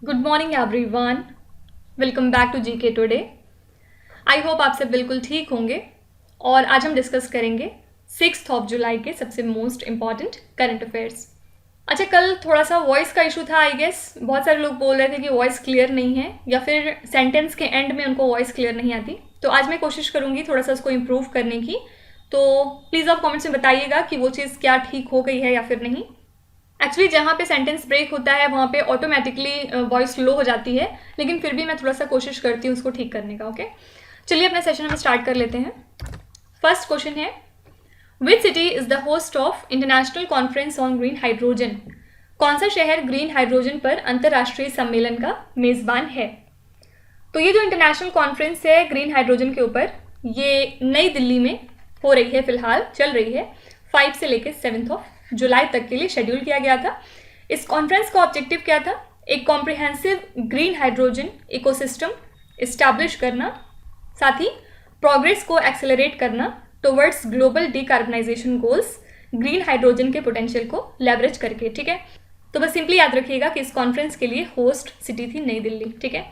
Good morning everyone, welcome back to GK today. I hope आप सब बिल्कुल ठीक होंगे और आज हम डिस्कस करेंगे 6 जुलाई के सबसे मोस्ट इम्पॉर्टेंट करंट अफेयर्स। अच्छा, कल थोड़ा सा वॉइस का इशू था। आई गेस बहुत सारे लोग बोल रहे थे कि वॉइस क्लियर नहीं है या फिर सेंटेंस के एंड में उनको वॉइस क्लियर नहीं आती। तो आज मैं कोशिश करूँगी थोड़ा सा उसको इम्प्रूव करने की। तो प्लीज़ आप कमेंट्स में बताइएगा कि वो चीज़ क्या ठीक हो गई है या फिर नहीं। एक्चुअली जहाँ पे सेंटेंस ब्रेक होता है वहाँ पे ऑटोमेटिकली वॉइस स्लो हो जाती है, लेकिन फिर भी मैं थोड़ा सा कोशिश करती हूँ उसको ठीक करने का। ओके, चलिए अपना सेशन हम स्टार्ट कर लेते हैं। फर्स्ट क्वेश्चन है, which city is the host of international conference on green hydrogen? कौन सा शहर ग्रीन हाइड्रोजन पर अंतर्राष्ट्रीय सम्मेलन का मेजबान है? तो ये जो इंटरनेशनल कॉन्फ्रेंस है ग्रीन हाइड्रोजन के ऊपर, ये नई दिल्ली में हो रही है, फिलहाल चल रही है। 5 से लेकर 7 जुलाई तक के लिए शेड्यूल किया गया था। इस कॉन्फ्रेंस का ऑब्जेक्टिव क्या था? एक comprehensive green hydrogen ecosystem establish करना, साथ ही प्रोग्रेस को एक्सेलरेट करना towards global decarbonisation goals, green hydrogen के पोटेंशियल को लेवरेज करके। ठीक है, तो बस सिंपली याद रखिएगा कि इस कॉन्फ्रेंस के लिए होस्ट सिटी थी नई दिल्ली। ठीक है,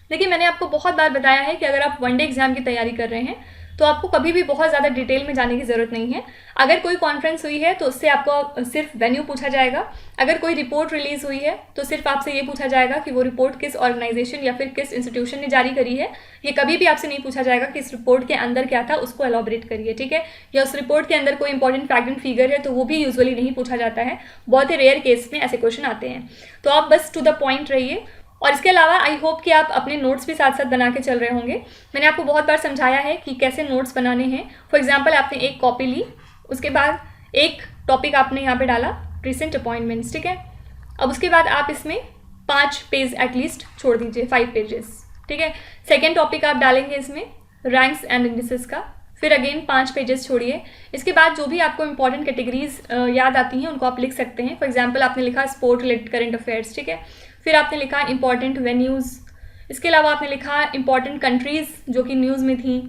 देखिए मैंने आपको बहुत बार बताया है कि अगर आप वनडे एग्जाम की तैयारी कर रहे हैं तो आपको कभी भी बहुत ज़्यादा डिटेल में जाने की ज़रूरत नहीं है। अगर कोई कॉन्फ्रेंस हुई है तो उससे आपको सिर्फ वेन्यू पूछा जाएगा। अगर कोई रिपोर्ट रिलीज़ हुई है तो सिर्फ आपसे ये पूछा जाएगा कि वो रिपोर्ट किस ऑर्गेनाइजेशन या फिर किस इंस्टीट्यूशन ने जारी करी है। ये कभी भी आपसे नहीं पूछा जाएगा कि इस रिपोर्ट के अंदर क्या था, उसको एलॉबरेट करिए। ठीक है, या उस रिपोर्ट के अंदर कोई इंपॉर्टेंट फैक्ट एंड फिगर है तो वो भी यूजुअली नहीं पूछा जाता है। बहुत ही रेयर केस में ऐसे क्वेश्चन आते हैं। तो आप बस टू द पॉइंट रहिए। और इसके अलावा आई होप कि आप अपने नोट्स भी साथ साथ बना के चल रहे होंगे। मैंने आपको बहुत बार समझाया है कि कैसे नोट्स बनाने हैं। फॉर एग्जांपल आपने एक कॉपी ली, उसके बाद एक टॉपिक आपने यहाँ पे डाला रिसेंट अपॉइंटमेंट्स। ठीक है, अब उसके बाद आप इसमें 5 पेज एटलीस्ट छोड़ दीजिए, 5 पेजेस। ठीक है, सेकेंड टॉपिक आप डालेंगे इसमें रैंक्स एंड इंडिसेस का, फिर अगेन 5 पेजेस छोड़िए। इसके बाद जो भी आपको इंपॉर्टेंट कैटेगरीज याद आती हैं उनको आप लिख सकते हैं। फॉर एग्जांपल आपने लिखा स्पोर्ट रिलेटेड करंट अफेयर्स। ठीक है, फिर आपने लिखा इंपॉर्टेंट वेन्यूज़, इसके अलावा आपने लिखा इंपॉर्टेंट कंट्रीज़ जो कि न्यूज़ में थी।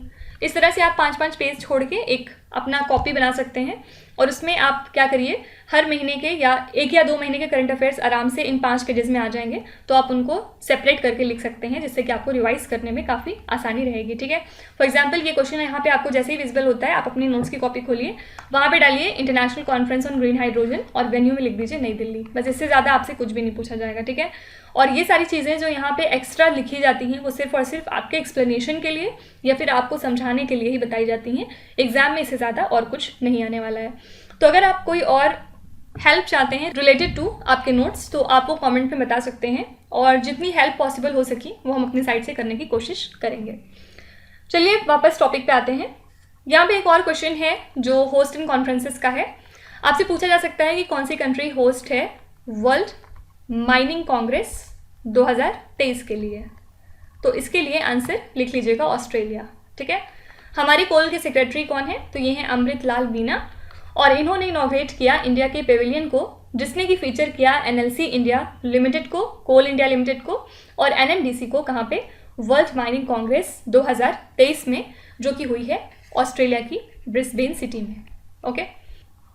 इस तरह से आप 5-5 पेज छोड़ के एक अपना कॉपी बना सकते हैं और उसमें आप क्या करिए, हर महीने के या 1 या 2 महीने के करंट अफेयर्स आराम से इन 5 पेजेस में आ जाएंगे। तो आप उनको सेपरेट करके लिख सकते हैं जिससे कि आपको रिवाइज करने में काफ़ी आसानी रहेगी। ठीक है, फॉर एग्जाम्पल ये क्वेश्चन यहाँ पे आपको जैसे ही विजिबल होता है, आप अपनी नोट्स की कॉपी खोलिए, वहाँ पे डालिए international conference on green hydrogen और वेन्यू में लिख दीजिए नई दिल्ली। बस इससे ज़्यादा आपसे कुछ भी नहीं पूछा जाएगा। ठीक है, और ये सारी चीज़ें जो यहाँ पे एक्स्ट्रा लिखी जाती हैं वो सिर्फ और सिर्फ आपके एक्सप्लेनेशन के लिए या फिर आपको समझाने के लिए ही बताई जाती हैं। एग्जाम में इससे ज़्यादा और कुछ नहीं आने वाला है। तो अगर आप कोई और हेल्प चाहते हैं रिलेटेड टू आपके नोट्स तो आप वो कमेंट में बता सकते हैं और जितनी हेल्प पॉसिबल हो सकी वो हम अपनी साइड से करने की कोशिश करेंगे। चलिए वापस टॉपिक पे आते हैं। यहाँ पे एक और क्वेश्चन है जो होस्ट इन कॉन्फ्रेंसेस का है। आपसे पूछा जा सकता है कि कौन सी कंट्री होस्ट है वर्ल्ड माइनिंग कांग्रेस 2023 के लिए। तो इसके लिए आंसर लिख लीजिएगा ऑस्ट्रेलिया। ठीक है, हमारी कोल के सेक्रेटरी कौन है? तो ये हैं अमृत लाल मीना और इन्होंने इनॉग्रेट किया इंडिया के पेविलियन को, जिसने कि फीचर किया एनएलसी इंडिया लिमिटेड को, कोल इंडिया लिमिटेड को और एनएमडीसी को। कहाँ पे? वर्ल्ड माइनिंग कांग्रेस 2023 में, जो कि हुई है ऑस्ट्रेलिया की ब्रिस्बेन सिटी में। ओके,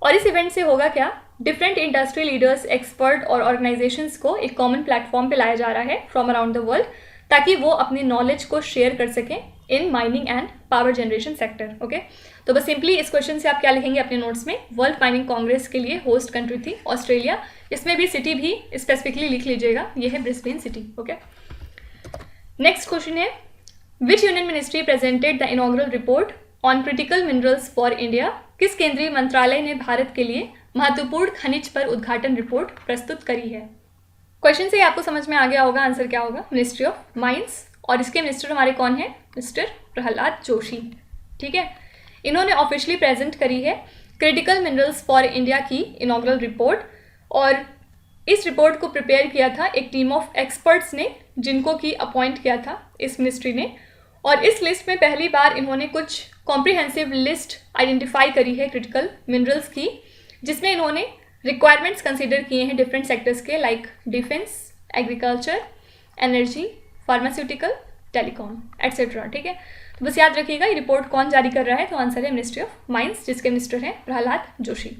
और इस इवेंट से होगा क्या? डिफरेंट इंडस्ट्री लीडर्स, एक्सपर्ट और ऑर्गेनाइजेशंस को एक कॉमन प्लेटफॉर्म पे लाया जा रहा है फ्रॉम अराउंड द वर्ल्ड, ताकि वो अपनी नॉलेज को शेयर कर सकें in mining and power generation sector. Okay, तो बस सिंपली इस क्वेश्चन से आप क्या लिखेंगे अपने नोट्स में? वर्ल्ड माइनिंग कांग्रेस के लिए होस्ट कंट्री थी ऑस्ट्रेलिया। इसमें भी सिटी भी स्पेसिफिकली लिख लीजिएगा, ये है Brisbane city. Okay, next question है, which union ministry presented the inaugural report on critical minerals for India? किस केंद्रीय मंत्रालय ने भारत के लिए महत्वपूर्ण खनिज पर उद्घाटन रिपोर्ट प्रस्तुत करी है? क्वेश्चन से आपको समझ में आ गया होगा आंसर क्या होगा, मिनिस्ट्री ऑफ माइंस। और इसके मिनिस्टर हमारे कौन है? मिस्टर प्रहलाद जोशी। ठीक है, इन्होंने ऑफिशियली प्रेजेंट करी है क्रिटिकल मिनरल्स फॉर इंडिया की इनॉग्रल रिपोर्ट और इस रिपोर्ट को प्रिपेयर किया था एक टीम ऑफ एक्सपर्ट्स ने, जिनको कि अपॉइंट किया था इस मिनिस्ट्री ने। और इस लिस्ट में पहली बार इन्होंने कुछ कॉम्प्रिहेंसिव लिस्ट आइडेंटिफाई करी है क्रिटिकल मिनरल्स की, जिसमें इन्होंने रिक्वायरमेंट्स कंसीडर किए हैं डिफरेंट सेक्टर्स के, like defence, agriculture, energy, pharmaceutical, telecom etcetera. ठीक है, तो बस याद रखिएगा ये रिपोर्ट कौन जारी कर रहा है? तो आंसर है मिनिस्ट्री ऑफ माइंस, जिसके मिनिस्टर हैं प्रहलाद जोशी।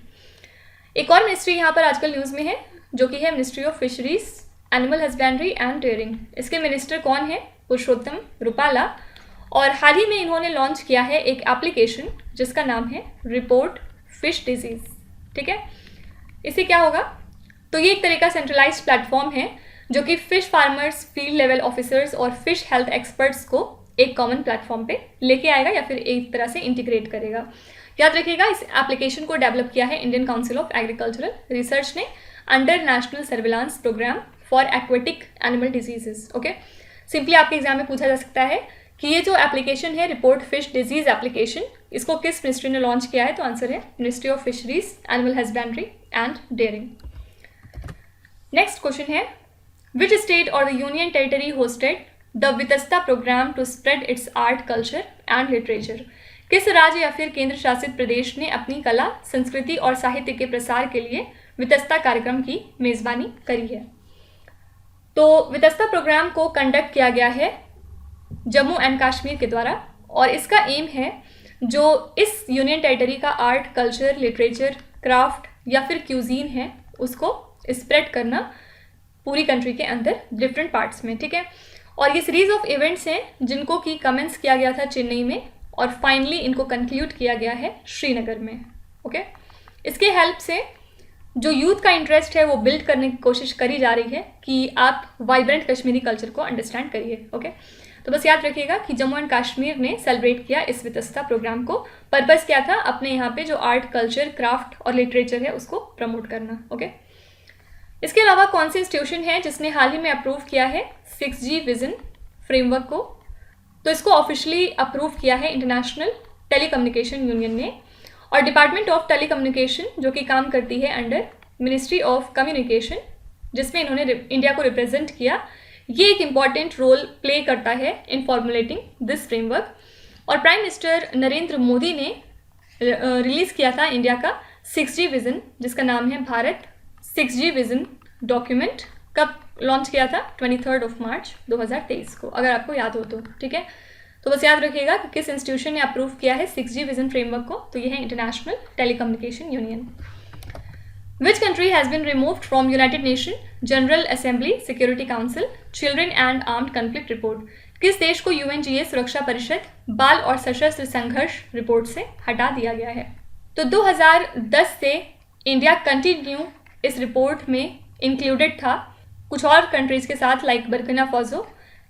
एक और मिनिस्ट्री यहाँ पर आजकल न्यूज़ में है जो कि है ministry of fisheries animal husbandry and dairying. इसके मिनिस्टर कौन है? पुरुषोत्तम रुपाला। और हाल ही में इन्होंने लॉन्च किया है एक एप्लीकेशन जिसका नाम है रिपोर्ट फिश डिजीज़। ठीक है, इससे क्या होगा? तो ये एक तरह का सेंट्रलाइज्ड प्लेटफॉर्म है जो कि fish farmers, field level officers और फिश हेल्थ एक्सपर्ट्स को एक कॉमन प्लेटफॉर्म पे लेके आएगा या फिर एक तरह से इंटीग्रेट करेगा। याद रखिएगा, इस एप्लीकेशन को डेवलप किया है Indian Council of Agricultural Research ने under national surveillance programme for aquatic animal diseases. Okay, simply आपके एग्जाम में पूछा जा सकता है कि ये जो एप्लीकेशन है रिपोर्ट फिश डिजीज एप्लीकेशन, इसको किस मिनिस्ट्री ने लॉन्च किया है? तो आंसर है ministry of fisheries, animal husbandry and dairying. Next question है, विच स्टेट और the union territory hosted the Vitasta programme to spread its art, culture and literature? किस राज्य या फिर केंद्र शासित प्रदेश ने अपनी कला, संस्कृति और साहित्य के प्रसार के लिए वितस्ता कार्यक्रम की मेजबानी करी है? तो वितस्ता प्रोग्राम को कंडक्ट किया गया है जम्मू एंड कश्मीर के द्वारा और इसका एम है जो इस यूनियन टेरिटरी का आर्ट, कल्चर, लिटरेचर, क्राफ्ट या फिर क्यूजीन है उसको स्प्रेड करना पूरी कंट्री के अंदर डिफरेंट पार्ट्स में। ठीक है, और ये सीरीज ऑफ इवेंट्स हैं जिनको कि कमेंस किया गया था चेन्नई में और फाइनली इनको कंक्लूड किया गया है श्रीनगर में। ओके, इसके हेल्प से जो यूथ का इंटरेस्ट है वो बिल्ड करने की कोशिश करी जा रही है कि आप वाइब्रेंट कश्मीरी कल्चर को अंडरस्टैंड करिए। ओके, तो बस याद रखिएगा कि जम्मू एंड कश्मीर ने सेलिब्रेट किया इस वितस्ता प्रोग्राम को। पर्पस क्या था? अपने यहाँ पे जो आर्ट, कल्चर, क्राफ्ट और लिटरेचर है उसको प्रमोट करना। ओके, इसके अलावा कौन सी इंस्टीट्यूशन है जिसने हाल ही में अप्रूव किया है 6G विजन फ्रेमवर्क को? तो इसको ऑफिशियली अप्रूव किया है इंटरनेशनल टेलीकम्युनिकेशन यूनियन ने और डिपार्टमेंट ऑफ टेलीकम्युनिकेशन जो कि काम करती है अंडर मिनिस्ट्री ऑफ कम्युनिकेशन, जिसमें इन्होंने इंडिया को रिप्रेजेंट किया, ये एक इम्पॉर्टेंट रोल प्ले करता है इन फॉर्मुलेटिंग दिस फ्रेमवर्क। और प्राइम मिनिस्टर नरेंद्र मोदी ने रिलीज़ किया था इंडिया का 6G विजन जिसका नाम है भारत 6G विजन डॉक्यूमेंट। कब लॉन्च किया था? 23 मार्च 2023 को, अगर आपको याद हो तो। ठीक है, तो बस याद रखिएगा कि किस इंस्टीट्यूशन ने अप्रूव किया है 6G विजन फ्रेमवर्क को, तो ये है international telecommunication union. Which country has been removed from United nation general assembly security council children and armed conflict report? किस देश को UNGA सुरक्षा परिषद बाल और सशस्त्र संघर्ष रिपोर्ट से हटा दिया गया है? तो 2010 से इंडिया कंटिन्यू इस रिपोर्ट में इंक्लूडेड था कुछ और कंट्रीज़ के साथ लाइक बर्किना फासो,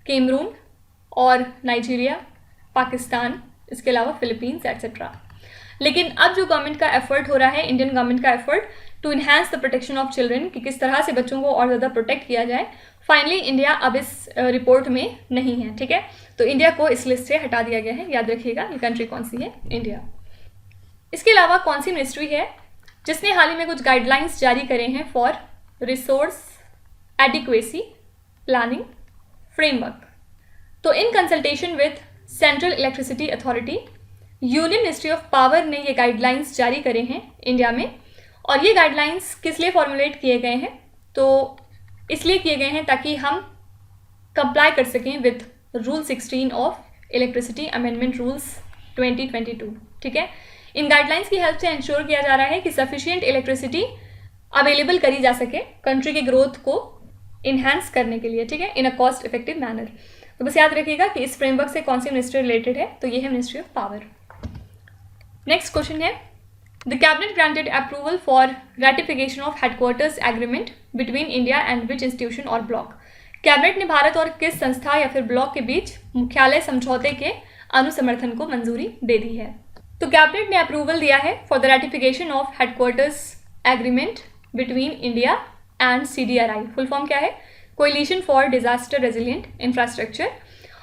कैमरून और नाइजीरिया, पाकिस्तान, इसके अलावा फिलीपींस एट्सेट्रा। लेकिन अब जो गवर्नमेंट का एफर्ट हो रहा है, इंडियन गवर्नमेंट का effort to enhance the protection of children, कि किस तरह से बच्चों को और ज़्यादा प्रोटेक्ट किया जाए, फाइनली इंडिया अब इस रिपोर्ट में नहीं है। ठीक है, तो इंडिया को इस लिस्ट से हटा दिया गया है। याद रखिएगा ये कंट्री कौन सी है? इंडिया। इसके अलावा कौन सी मिनिस्ट्री है जिसने हाल ही में कुछ गाइडलाइंस जारी करे हैं for resource adequacy planning framework? तो in consultation with central electricity authority, union ministry of power ने ये गाइडलाइंस जारी करे हैं इंडिया में। और ये गाइडलाइंस किस लिए फॉर्मुलेट किए गए हैं? तो इसलिए किए गए हैं ताकि हम कंप्लाई कर सकें with rule 16 of electricity amendment rules 2022। ठीक है, इन गाइडलाइंस की हेल्प से इंश्योर किया जा रहा है कि सफिशिएंट इलेक्ट्रिसिटी अवेलेबल करी जा सके कंट्री के ग्रोथ को इन्हांस करने के लिए। ठीक है, इन अ कॉस्ट इफेक्टिव मैनर। तो बस याद रखिएगा कि इस फ्रेमवर्क से कौन सी मिनिस्ट्री रिलेटेड है? तो ये है ministry of power. Next question है, the cabinet granted approval for ratification of headquarters agreement between India and which institution और ब्लॉक? कैबिनेट ने भारत और किस संस्था या फिर ब्लॉक के बीच मुख्यालय समझौते के अनुसमर्थन को मंजूरी दे दी है? तो कैबिनेट ने अप्रूवल दिया है for the ratification of headquarters agreement between India and CDRI। Full form क्या है? Coalition for disaster resilient infrastructure.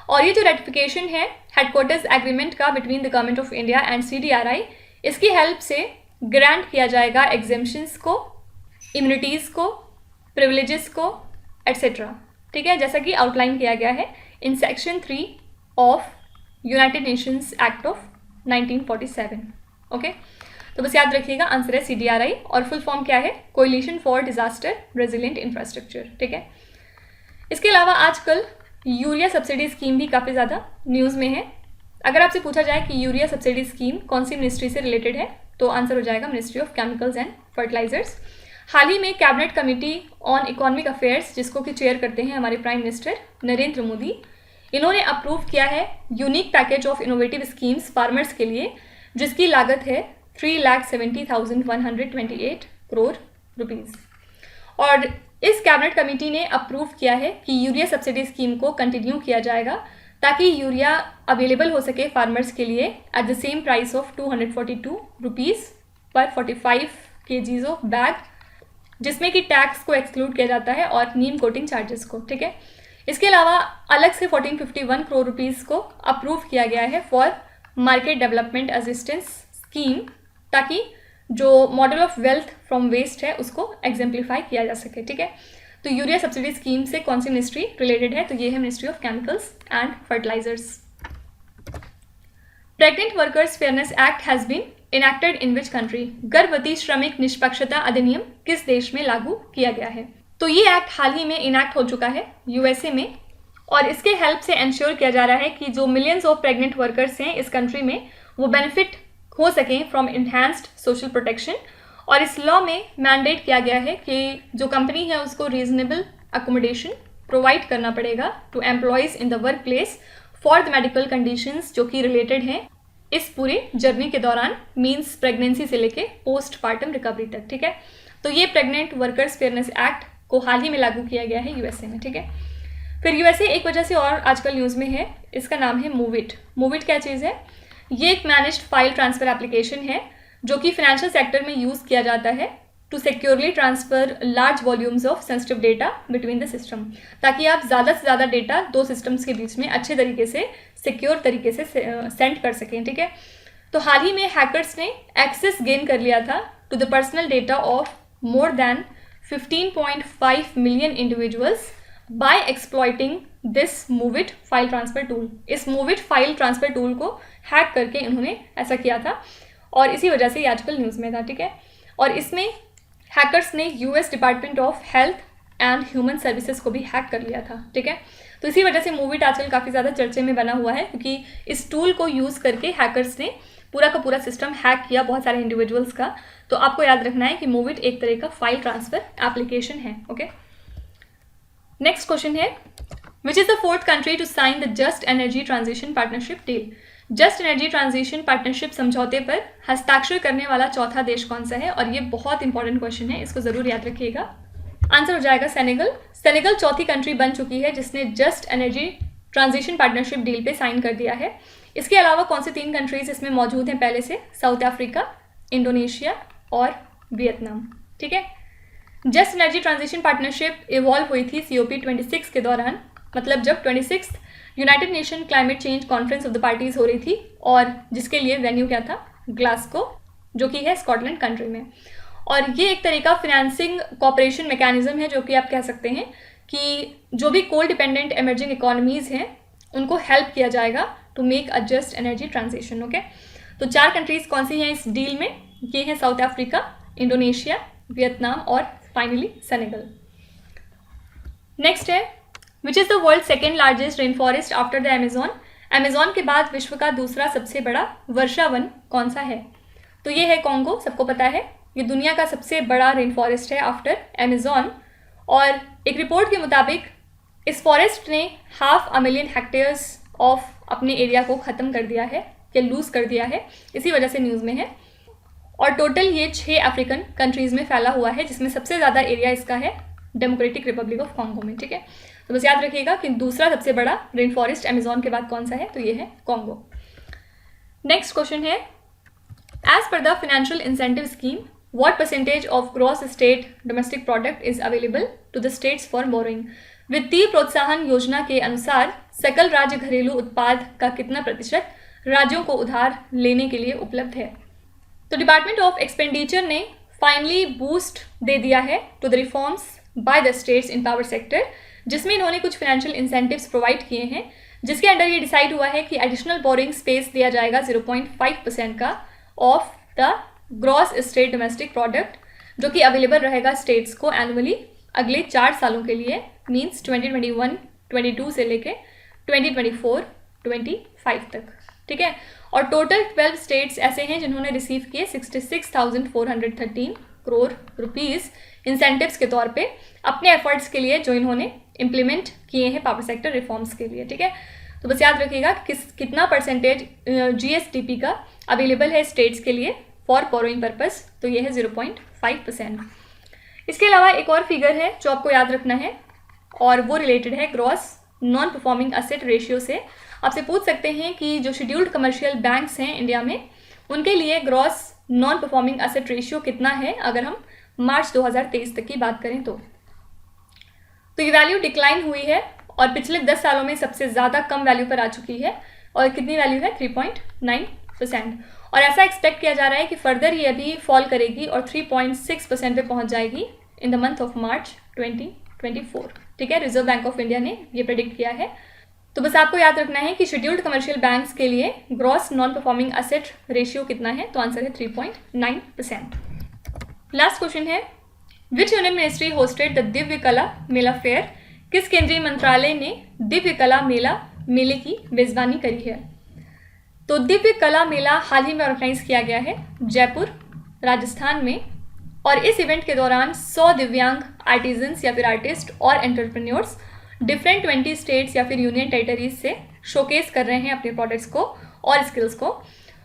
और ये जो रेटिफिकेशन है हेडक्वार्टर्स एग्रीमेंट का between the government of India and CDRI, इसकी हेल्प से ग्रांट किया जाएगा एग्जेम्पशंस को, इम्यूनिटीज़ को, प्रिविलेजेस को एट्सेट्रा। ठीक है, जैसा कि आउटलाइन किया गया है in section 3 of United Nations act of 1947। Okay, तो बस याद रखिएगा आंसर है CDRI और फुल फॉर्म क्या है? Coalition for disaster resilient infrastructure. ठीक है, इसके अलावा आजकल यूरिया सब्सिडी स्कीम भी काफ़ी ज़्यादा न्यूज़ में है। अगर आपसे पूछा जाए कि यूरिया सब्सिडी स्कीम कौन सी मिनिस्ट्री से रिलेटेड है, तो आंसर हो जाएगा ministry of chemicals and fertilizers. हाल ही में cabinet committee on economic affairs, जिसको कि चेयर करते हैं हमारे प्राइम मिनिस्टर नरेंद्र मोदी, इन्होंने अप्रूव किया है unique package of innovative schemes farmers के लिए, जिसकी लागत है 3,70,128 करोड़ रुपीज़। और इस कैबिनेट कमेटी ने अप्रूव किया है कि यूरिया सब्सिडी स्कीम को कंटिन्यू किया जाएगा ताकि यूरिया अवेलेबल हो सके फार्मर्स के लिए at the same price of 242 rupees पर 45 kgs ऑफ बैग, जिसमें कि टैक्स को एक्सक्लूड किया जाता है और नीम कोटिंग चार्जेस को। ठीक है, इसके अलावा अलग से 1451 करोड़ रुपीज़ को अप्रूव किया गया है for market development assistance scheme, ताकि जो model of wealth from waste है उसको एग्जाम्प्लीफाई किया जा सके। ठीक है, तो यूरिया सब्सिडी स्कीम से कौन सी मिनिस्ट्री रिलेटेड है? तो ये है ministry of chemicals and fertilizers. Pregnant workers fairness act has been enacted in which country? गर्भवती श्रमिक निष्पक्षता अधिनियम किस देश में लागू किया गया है? तो ये एक्ट हाल ही में इनैक्ट हो चुका है यूएसए में, और इसके हेल्प से इंश्योर किया जा रहा है कि जो मिलियंस ऑफ प्रेग्नेंट वर्कर्स हैं इस कंट्री में वो बेनिफिट हो सकें फ्रॉम इन्हांस्ड सोशल प्रोटेक्शन। और इस लॉ में मैंडेट किया गया है कि जो कंपनी है उसको रीजनेबल अकोमोडेशन प्रोवाइड करना पड़ेगा to employees in the work place for the medical conditions जो कि रिलेटेड हैं इस पूरे जर्नी के दौरान, मीन्स प्रेगनेंसी से लेके पोस्टपार्टम रिकवरी तक। ठीक है, तो ये प्रेग्नेंट वर्कर्स फेयरनेस एक्ट को हाल ही में लागू किया गया है यूएसए में। ठीक है, फिर यूएसए एक वजह से और आजकल न्यूज़ में है, इसका नाम है मूविट। मूविट क्या चीज़ है? ये एक मैनेज्ड फाइल ट्रांसफ़र एप्लीकेशन है जो कि फाइनेंशियल सेक्टर में यूज़ किया जाता है to securely transfer large volumes of sensitive data between the system, ताकि आप ज़्यादा से ज़्यादा डेटा दो सिस्टम्स के बीच में अच्छे तरीके से सिक्योर तरीके से सेंड कर सकें। ठीक है, तो हाल ही में हैकर्स ने एक्सेस गेन कर लिया था to the personal data of more than 15.5 million individuals by exploiting this MOVEit file transfer tool. इस मूविट फाइल ट्रांसफ़र टूल को हैक करके इन्होंने ऐसा किया था और इसी वजह से ये आजकल न्यूज़ में था। ठीक है, और इसमें हैकर्स ने US department of health and human services को भी हैक कर लिया था। ठीक है, तो इसी वजह से मूविट आजकल काफ़ी ज़्यादा चर्चे में बना हुआ है, क्योंकि इस टूल को यूज़ करके हैकर्स ने पूरा का पूरा सिस्टम हैक किया बहुत सारे इंडिविजुअल्स का। तो आपको याद रखना है कि मूविट एक तरह का फाइल ट्रांसफ़र एप्लीकेशन है। ओके, नेक्स्ट क्वेश्चन है, which is the fourth country to sign the just energy transition partnership deal? Just energy transition partnership समझौते पर हस्ताक्षर करने वाला चौथा देश कौन सा है? और ये बहुत इंपॉर्टेंट क्वेश्चन है, इसको ज़रूर याद रखिएगा। आंसर हो जाएगा सेनेगल। सेनेगल चौथी कंट्री बन चुकी है जिसने just energy transition partnership deal पे साइन कर दिया है। इसके अलावा कौन से 3 कंट्रीज इसमें मौजूद हैं पहले से? साउथ अफ्रीका, इंडोनेशिया और वियतनाम। ठीक है, just energy transition partnership evolve हुई थी COP 26 के दौरान, मतलब जब 26th United nation climate change conference of the parties हो रही थी, और जिसके लिए वेन्यू क्या था? ग्लासगो, जो कि है स्कॉटलैंड कंट्री में। और ये एक तरह का फिनेंसिंग कॉपरेशन मैकेनिज्म है जो कि आप कह सकते हैं कि जो भी कोल डिपेंडेंट एमर्जिंग इकोनॉमीज़ हैं उनको हेल्प किया जाएगा to make a just energy transition. Okay, तो 4 कंट्रीज़ कौन सी हैं इस डील में? ये हैं साउथ अफ्रीका, इंडोनेशिया, वियतनाम और फाइनली सेनेगल। नेक्स्ट है, which is the world second largest rain forest after the Amazon? Amazon के बाद विश्व का दूसरा सबसे बड़ा वर्षा वन कौन सा है? तो ये है कॉन्गो, सबको पता है, ये दुनिया का सबसे बड़ा रेन फॉरेस्ट है आफ्टर अमेजोन। और एक रिपोर्ट के मुताबिक इस फॉरेस्ट ने 500,000 हेक्टेयर्स ऑफ अपने एरिया को ख़त्म कर दिया है या लूज़ कर दिया है, इसी वजह से न्यूज़ में है। और टोटल ये 6 अफ्रीकन कंट्रीज़ में फैला हुआ है, जिसमें सबसे ज़्यादा एरिया इसका है डेमोक्रेटिक रिपब्लिक ऑफ कॉन्गो में। ठीक है, तो बस याद रखिएगा कि दूसरा सबसे बड़ा रेन फॉरेस्ट अमेजोन के बाद कौन सा है? तो ये है कॉन्गो। नेक्स्ट क्वेश्चन है, as per the financial incentive scheme what percentage of gross state domestic product is available to the states for borrowing? वित्तीय प्रोत्साहन योजना के अनुसार सकल राज्य घरेलू उत्पाद का कितना प्रतिशत राज्यों को उधार लेने के लिए उपलब्ध है? तो डिपार्टमेंट ऑफ एक्सपेंडिचर ने फाइनली बूस्ट दे दिया है to the reforms by the states in power sector, जिसमें इन्होंने कुछ फाइनेंशियल इंसेंटिव्स प्रोवाइड किए हैं, जिसके अंडर ये डिसाइड हुआ है कि एडिशनल बोरिंग स्पेस दिया जाएगा 0.5% का of the gross state domestic product, जो कि अवेलेबल रहेगा स्टेट्स को एनुअली अगले 4 सालों के लिए, मीन्स 2021-22 से लेके 2024-25 तक। ठीक है, और टोटल 12 स्टेट्स ऐसे हैं जिन्होंने रिसीव किए 66,413 करोड़ रुपीज़ इंसेंटिव्स के तौर पे अपने एफर्ट्स के लिए जो इन्होंने इम्प्लीमेंट किए हैं पावर सेक्टर रिफॉर्म्स के लिए, ठीक है। तो बस याद रखिएगा कितना परसेंटेज GSDP का अवेलेबल है स्टेट्स के लिए फॉर बोरोइंग पर्पस, तो ये है 0.5%। इसके अलावा एक और फिगर है जो आपको याद रखना है और वो रिलेटेड है gross non performing asset ratio से। आपसे पूछ सकते हैं कि जो शेड्यूल्ड कमर्शियल बैंक्स हैं इंडिया में, उनके लिए gross non performing asset ratio कितना है अगर हम मार्च 2023 तक की बात करें तो ये वैल्यू डिक्लाइन हुई है और पिछले 10 सालों में सबसे ज़्यादा कम वैल्यू पर आ चुकी है। और कितनी वैल्यू है? 3.9%। और ऐसा एक्सपेक्ट किया जा रहा है कि फर्दर ये अभी फॉल करेगी और 3.6% पे पहुंच जाएगी in the month of March 2024, ठीक है। रिजर्व बैंक ऑफ इंडिया ने ये प्रेडिक्ट किया है। तो बस आपको याद रखना है कि शेड्यूल्ड कमर्शियल बैंक्स के लिए gross non performing asset ratio कितना है, तो आंसर है 3.9%। लास्ट क्वेश्चन है, which union ministry hosted the Divya कला मेला फेयर? किस केंद्रीय मंत्रालय ने दिव्य कला मेले की मेजबानी करी है? तो दिव्य कला मेला हाल ही में ऑर्गेनाइज किया गया है जयपुर, राजस्थान में। और इस इवेंट के दौरान 100 दिव्यांग आर्टिजन्स या फिर आर्टिस्ट और एंटरप्रेन्योर्स डिफरेंट 20 स्टेट्स या फिर यूनियन टेरिटरीज से शोकेस कर रहे हैं अपने प्रोडक्ट्स को और स्किल्स को।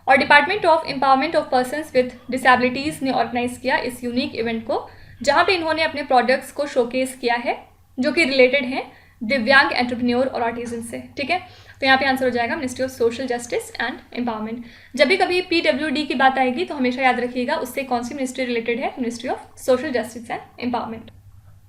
और department of empowerment of persons with disabilities ने ऑर्गेनाइज किया इस यूनिक इवेंट को, जहाँ पे इन्होंने अपने प्रोडक्ट्स को शोकेस किया है जो कि रिलेटेड हैं दिव्यांग एंटरप्रेन्योर और आर्टिजन से, ठीक है। तो यहाँ पे आंसर हो जाएगा ministry of social justice and empowerment. जब भी कभी PWD की बात आएगी तो हमेशा याद रखिएगा उससे कौन सी मिनिस्ट्री रिलेटेड है, ministry of social justice and empowerment.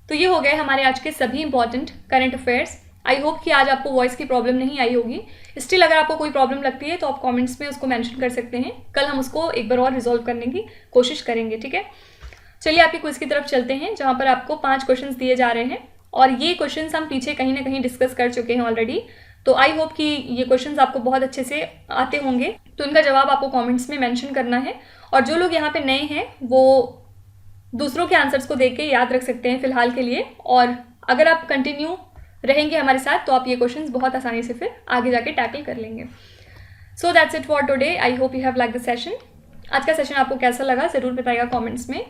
तो ये हो गए हमारे आज के सभी important current affairs. I hope कि आज आपको वॉइस की प्रॉब्लम नहीं आई होगी। स्टिल अगर आपको कोई प्रॉब्लम लगती है तो आप कमेंट्स में उसको मेंशन कर सकते हैं। कल हम उसको एक बार और रिजॉल्व करने की कोशिश करेंगे, ठीक है। चलिए आपकी क्विज की तरफ चलते हैं, जहाँ पर आपको 5 क्वेश्चंस दिए जा रहे हैं और ये क्वेश्चंस हम पीछे कहीं ना कहीं डिस्कस कर चुके हैं ऑलरेडी। तो आई होप कि ये क्वेश्चंस आपको बहुत अच्छे से आते होंगे। तो इनका जवाब आपको कमेंट्स में मेंशन करना है। और जो लोग यहाँ पे नए हैं वो दूसरों के आंसर्स को देख के याद रख सकते हैं फिलहाल के लिए। और अगर आप कंटिन्यू रहेंगे हमारे साथ तो आप ये क्वेश्चंस बहुत आसानी से फिर आगे जाके टैकल कर लेंगे। So that's it for today. I hope you have like the session. आज का सेशन आपको कैसा लगा ज़रूर बताइएगा कॉमेंट्स में।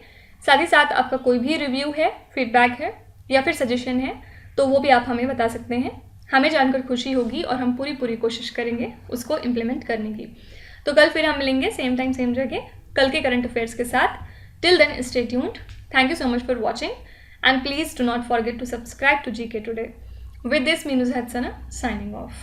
साथ ही साथ आपका कोई भी रिव्यू है, फीडबैक है या फिर सजेशन है तो वो भी आप हमें बता सकते हैं। हमें जानकर खुशी होगी और हम पूरी कोशिश करेंगे उसको इम्प्लीमेंट करने की। तो कल फिर हम मिलेंगे सेम टाइम सेम जगह कल के करंट अफेयर्स के साथ। Till then stay tuned. Thank you so much for watching and please do not forget to subscribe to GK Today. With this, Meenuz Hatsana signing off.